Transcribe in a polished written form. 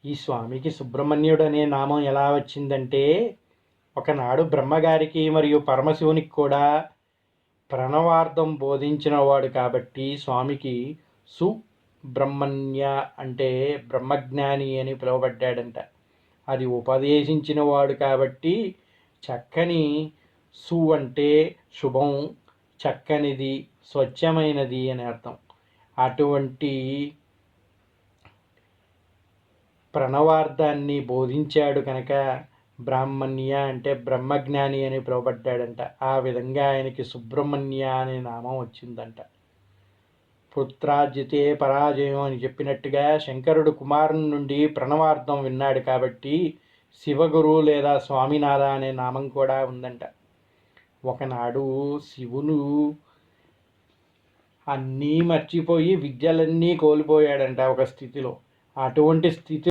ఈ స్వామికి సుబ్రహ్మణ్యుడు అనే నామం ఎలా వచ్చిందంటే, ఒకనాడు బ్రహ్మగారికి మరియు పరమశివునికి కూడా ప్రణవార్థం బోధించినవాడు కాబట్టి స్వామికి సుబ్రహ్మణ్య అంటే బ్రహ్మజ్ఞాని అని పిలువబడ్డాడంట. అది ఉపదేశించిన వాడు కాబట్టి చక్కని సు అంటే శుభం, చక్కనిది, స్వచ్ఛమైనది అని అర్థం. అటువంటి ప్రణవార్థాన్ని బోధించాడు కనుక బ్రాహ్మణ్య అంటే బ్రహ్మజ్ఞాని అని పిలువబడ్డాడంట. ఆ విధంగా ఆయనకి సుబ్రహ్మణ్య అనే నామం వచ్చిందంట. పుత్రార్జితే పరాజయం అని చెప్పినట్టుగా శంకరుడు కుమారుని నుండి ప్రణవార్థం విన్నాడు కాబట్టి శివగురు లేదా స్వామినాథ అనే నామం కూడా ఉందంట. ఒకనాడు శివును అన్నీ మర్చిపోయి విద్యలన్నీ కోల్పోయాడంట ఒక స్థితిలో. అటువంటి స్థితి